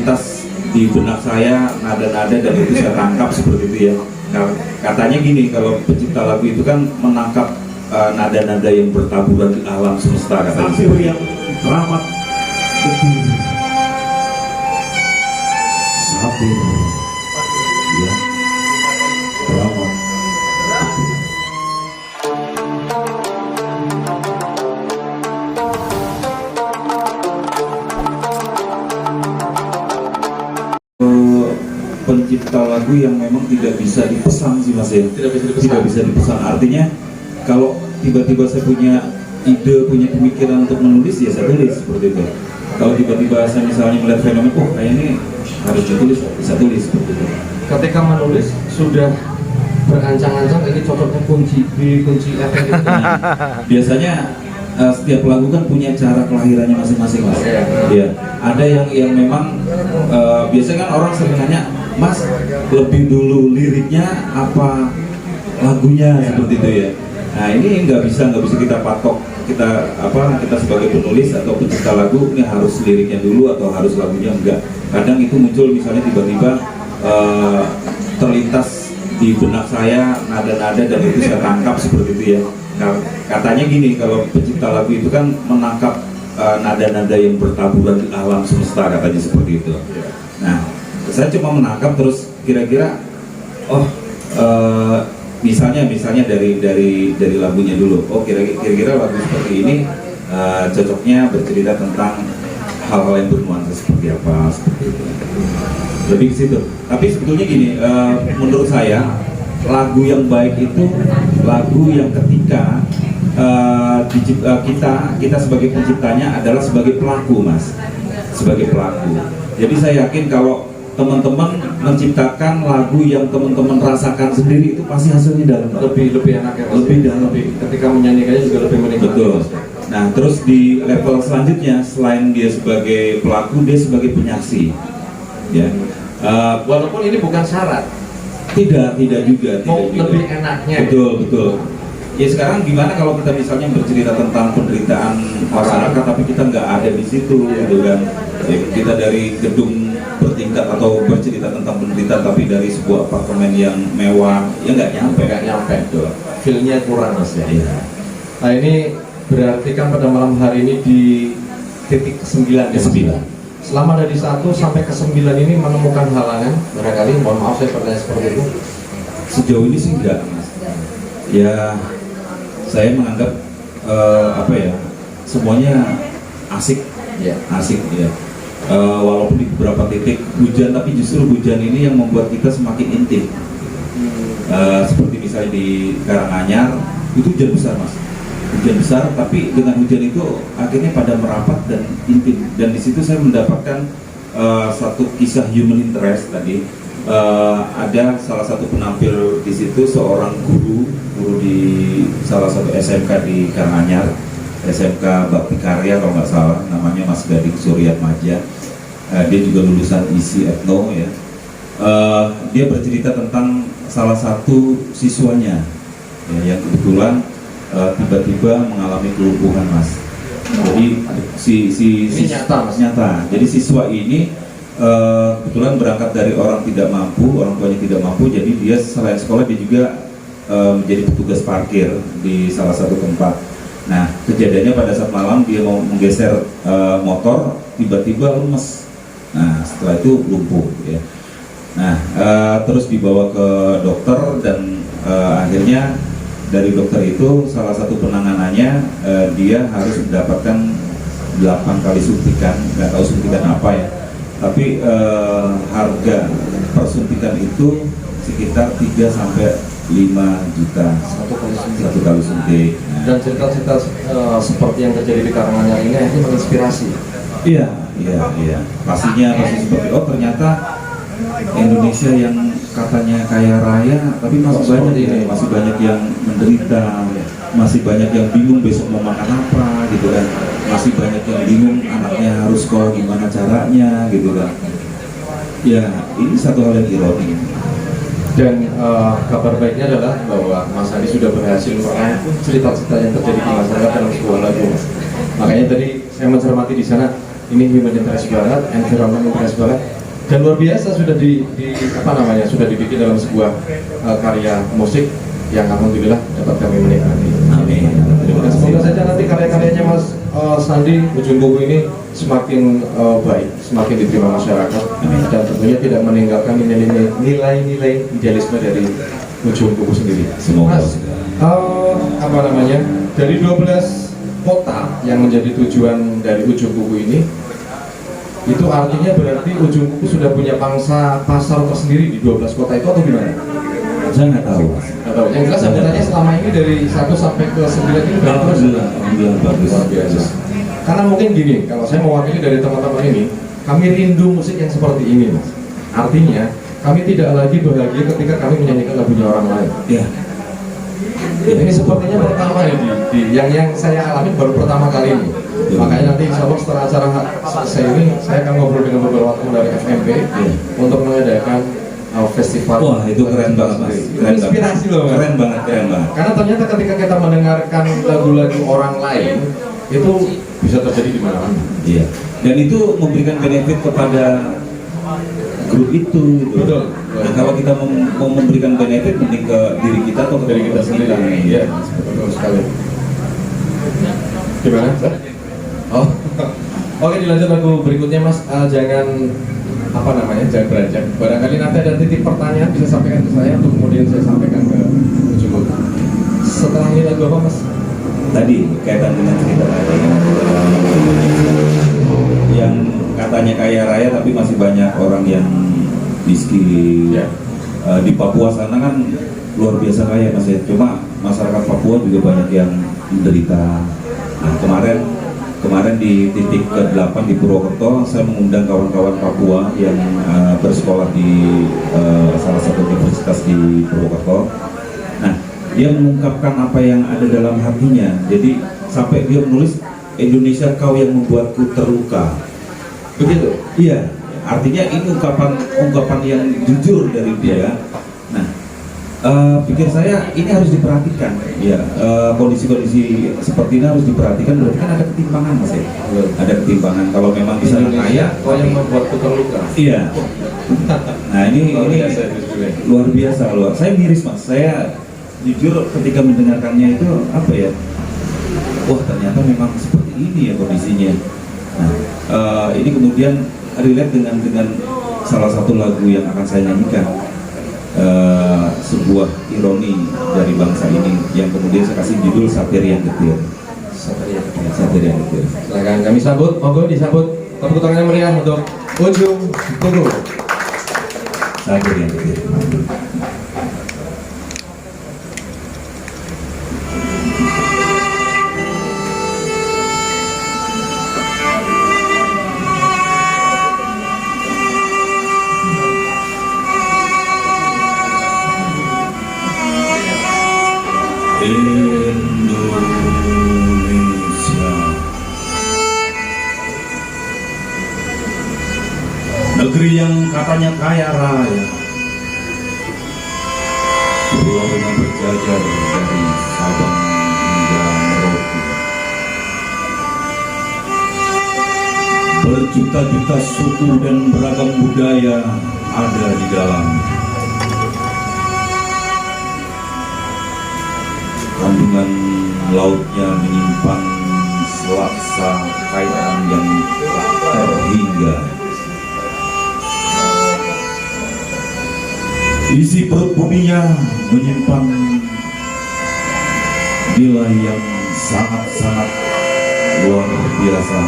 terlintas di benak saya nada-nada dan itu saya tangkap seperti itu ya. Nah, katanya gini, kalau pencipta lagu itu kan menangkap nada-nada yang bertaburan di alam semesta katanya. Sambil yang teramat getir, sambil ya teramat. Pencipta lagu yang memang tidak bisa dipesan sih mas ya, tidak bisa dipesan. Artinya kalau tiba-tiba saya punya ide, punya pemikiran untuk menulis ya saya tulis seperti itu. Kalau tiba-tiba saya misalnya melihat fenomena, oh kayaknya harus ditulis, bisa tulis seperti itu. Ketika menulis sudah berancang-ancang ini cocoknya kunci B, kunci F gitu. Biasanya setiap lagu kan punya cara kelahirannya masing-masing mas. Ya, ada yang memang biasanya kan orang sering nanya, mas lebih dulu liriknya apa lagunya seperti itu ya. Nah ini nggak bisa kita patok, kita sebagai penulis atau pencipta lagu ini harus liriknya dulu atau harus lagunya, enggak. Kadang itu muncul misalnya tiba-tiba terlintas di benak saya nada-nada dan itu saya tangkap seperti itu ya. Nah, katanya gini, kalau pencipta lagu itu kan menangkap nada-nada yang bertaburan di alam semesta katanya seperti itu. Nah, saya cuma menangkap terus kira-kira, oh misalnya dari lagunya dulu. Oh kira-kira lagu seperti ini cocoknya bercerita tentang hal-hal yang bernuansa seperti apa, seperti itu. Lebih ke situ. Tapi sebetulnya gini, menurut saya lagu yang baik itu lagu yang ketika kita sebagai penciptanya adalah sebagai pelaku mas, sebagai pelaku. Jadi saya yakin kalau teman-teman menciptakan lagu yang teman-teman rasakan sendiri itu pasti hasilnya dalam, lebih enak ya mas. Lebih dalam. Ketika menyanyikannya juga lebih menikmati. Betul. Nah terus di level selanjutnya, selain dia sebagai pelaku, dia sebagai penyaksi ya. Walaupun ini bukan syarat, tidak juga lebih enaknya. Betul. Ya sekarang gimana kalau kita misalnya bercerita tentang penderitaan masyarakat tapi kita nggak ada di situ gitu kan. Ya, kita dari gedung bertingkat atau bercerita tentang penderitaan tapi dari sebuah apartemen yang mewah, ya nggak nyampe Tuh. Feel-nya kurang mas ya. Iya. Nah ini berarti kan pada malam hari ini di titik ke-9 ya mas? 9. Selama dari 1 sampai ke 9 ini menemukan halangan barangkali, mohon maaf saya bertanya seperti itu. Sejauh ini sih enggak mas. Ya saya menganggap semuanya asik ya. Walaupun di beberapa titik hujan, tapi justru hujan ini yang membuat kita semakin intim. Seperti misalnya di Karanganyar itu hujan besar mas, hujan besar, tapi dengan hujan itu akhirnya pada merapat dan intim. Dan di situ saya mendapatkan satu kisah human interest tadi. Ada salah satu penampil di situ, seorang guru di salah satu SMK di Karanganyar, SMK Bakti Karya kalau nggak salah, namanya Mas Gading Suryat Maja. Dia juga lulusan ISI Etno ya. Dia bercerita tentang salah satu siswanya ya, yang kebetulan tiba-tiba mengalami kelumpuhan mas. Jadi nyata. Jadi siswa ini kebetulan berangkat dari orang tidak mampu, orang tuanya tidak mampu. Jadi dia selain sekolah dia juga menjadi petugas parkir di salah satu tempat. Nah kejadiannya pada saat malam dia mau menggeser motor, tiba-tiba lemes. Nah setelah itu lumpuh ya. Nah terus dibawa ke dokter dan akhirnya dari dokter itu salah satu penanganannya dia harus mendapatkan 8 kali suntikan, nggak tahu suntikan apa ya, tapi harga per suntikan itu sekitar 3 sampai 5 juta satu kali suntik. Dan cerita-cerita seperti yang terjadi di Karanganyar ini menginspirasi. Iya. Pastinya pasti seperti ternyata Indonesia yang katanya kaya raya, tapi masih banyak yang menderita, masih banyak yang bingung besok mau makan apa gitu kan, masih banyak yang bingung anaknya harus sekolah gimana caranya gitu kan. Ya ini satu hal yang ironi. Dan kabar baiknya adalah bahwa Mas Adi sudah berhasil merangkum cerita-cerita yang terjadi di masyarakat dalam sebuah lagu. Makanya tadi saya mencermati di sana ini human interest banget, environment interest banget, dan luar biasa sudah sudah dibikin dalam sebuah karya musik yang alhamdulillah dapat kami menikmati. Amin. Terima kasih. Semoga saja nanti karya-karyanya Mas Sandi Ujung Kuku ini semakin baik, semakin diterima masyarakat, dan tentunya tidak meninggalkan nilai-nilai idealisme dari Ujung Kuku sendiri. Semoga. Mas, dari 12 kota yang menjadi tujuan dari Ujung Kuku ini, itu artinya berarti Ujung Kuku sudah punya pangsa pasar tersendiri di 12 kota itu atau gimana? Saya nggak tahu. Atau yang jelas sebenarnya selama ini dari 1 sampai ke 9 ini berapa terus? Alhamdulillah bagus. Luar biasa. Karena mungkin gini, kalau saya mewakili dari teman-teman ini, kami rindu musik yang seperti ini, Mas. Artinya, kami tidak lagi bahagia ketika kami menyanyikan lagunya orang lain. Ya. Ini sepertinya pertama ya yang saya alami baru pertama kali ini. Makanya nanti insya Allah setelah acara selesai ini, saya akan ngobrol dengan beberapa teman dari FMP untuk mengadakan festival. Wah, itu keren banget, Mas. Keren Inspirasi loh, Mas. Keren banget. Karena ternyata ketika kita mendengarkan lagu-lagu orang lain, itu bisa terjadi di mana-mana. Iya. Dan itu memberikan benefit kepada grup itu. Gitu. Betul. Nah, kalau kita mau memberikan benefit, mending ke diri kita atau ke Dari kita sendiri. Iya, betul sekali. Gimana? Oh, oke, dilanjut lagu berikutnya, Mas. Jangan jangan beranjak. Barangkali nanti ada titik pertanyaan bisa sampaikan ke saya untuk kemudian saya sampaikan ke Ujung Kuku. Setelah ini lagu apa, Mas? Tadi kaitan dengan cerita tadi yang katanya kaya raya tapi masih banyak orang yang miskin. Ya. Di Papua sana kan luar biasa kaya, Mas ya. Cuma masyarakat Papua juga banyak yang menderita. Nah, kemarin di titik ke-8 di Purwokerto, saya mengundang kawan-kawan Papua yang bersekolah di salah satu universitas di Purwokerto. Nah, dia mengungkapkan apa yang ada dalam hatinya. Jadi sampai dia menulis, Indonesia kau yang membuatku terluka. Begitu? Iya. Artinya ini ungkapan yang jujur dari dia. Nah, pikir saya ini harus diperhatikan. Ya, kondisi-kondisi seperti ini harus diperhatikan. Berarti kan ada ketimpangan, Mas ya. Ada ketimpangan. Kalau memang bisa kaya, kau yang membuatku terluka. iya. Nah, ini luar biasa loh. Saya miris, Mas. Saya jujur ketika mendengarkannya itu apa ya? Wah, ternyata memang seperti ini ya kondisinya. Nah, ini kemudian relate dengan salah satu lagu yang akan saya nyanyikan, sebuah ironi dari bangsa ini yang kemudian saya kasih judul Satir yang Getir. Satir yang Getir. Silakan kami sambut, monggo disambut tepuk tangan yang meriah untuk Ujung Kuku. Satir yang Getir. Indonesia, negeri yang katanya kaya raya, pulau-pulau berjajar dari Sabang hingga Merauke, berjuta-juta suku dan beragam budaya ada di dalam. Kandungan lautnya menyimpan selaksa kekayaan yang tak terhingga. Isi perut buminya menyimpan nilai yang sangat-sangat luar biasa.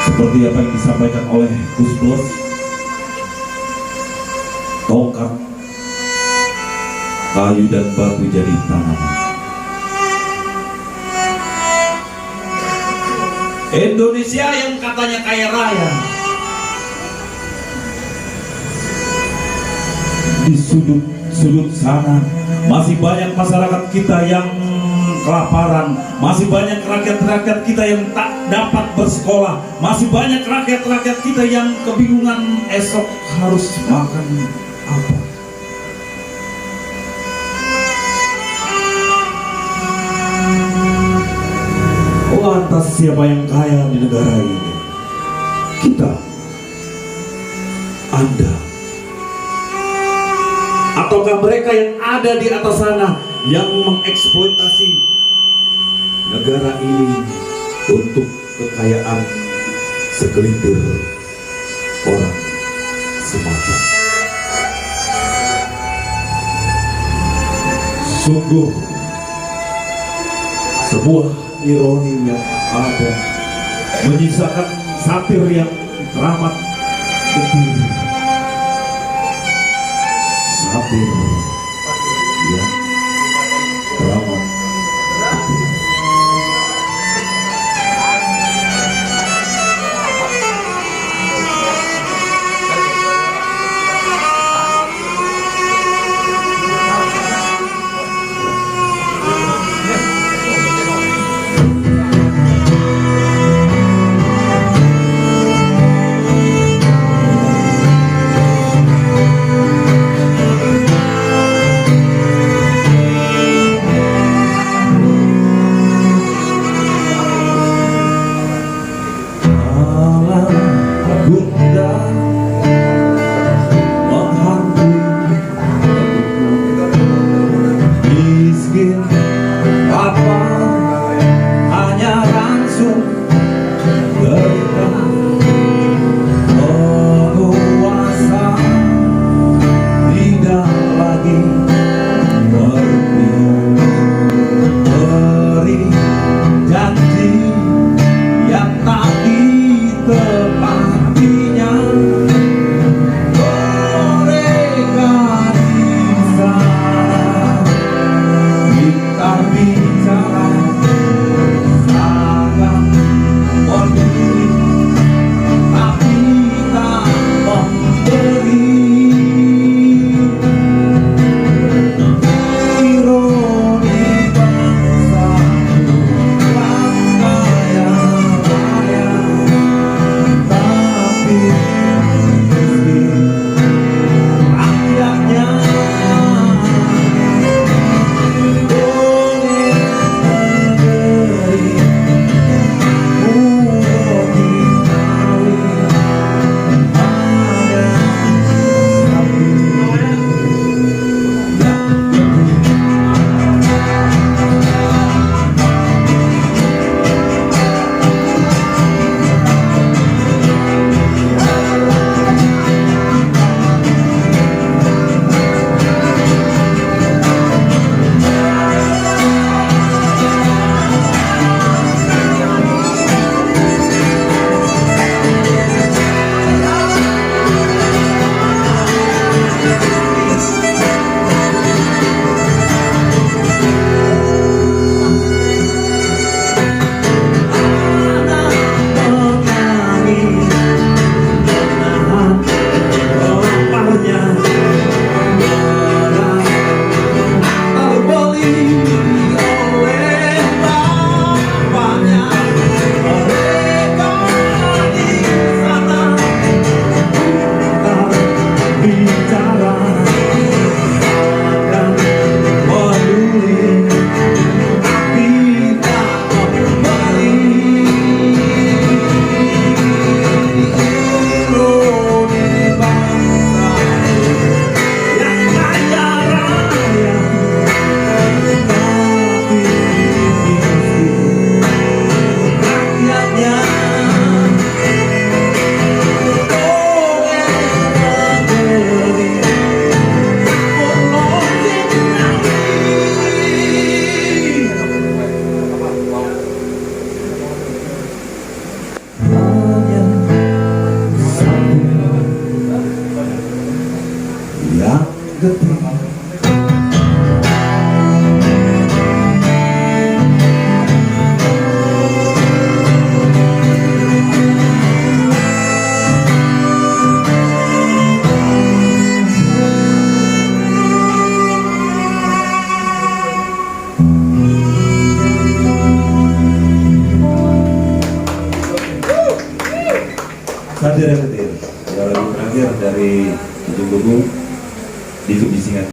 Seperti apa yang disampaikan oleh Gus Plus, tongkat, kayu dan batu jadi tanaman. Indonesia yang katanya kaya raya, di sudut-sudut sana masih banyak masyarakat kita yang kelaparan, masih banyak rakyat-rakyat kita yang tak dapat bersekolah, masih banyak rakyat-rakyat kita yang kebingungan esok harus makan apa. siapa yang kaya di negara ini? Kita, Anda, ataukah mereka yang ada di atas sana yang mengeksploitasi negara ini untuk kekayaan segelintir orang semata? Sungguh sebuah ironi yang ada, menyisakan satir yang teramat getir, satir yang teramat getir. Sadir yang kecil, lagu terakhir dari Ujung Buku di Kebisingan.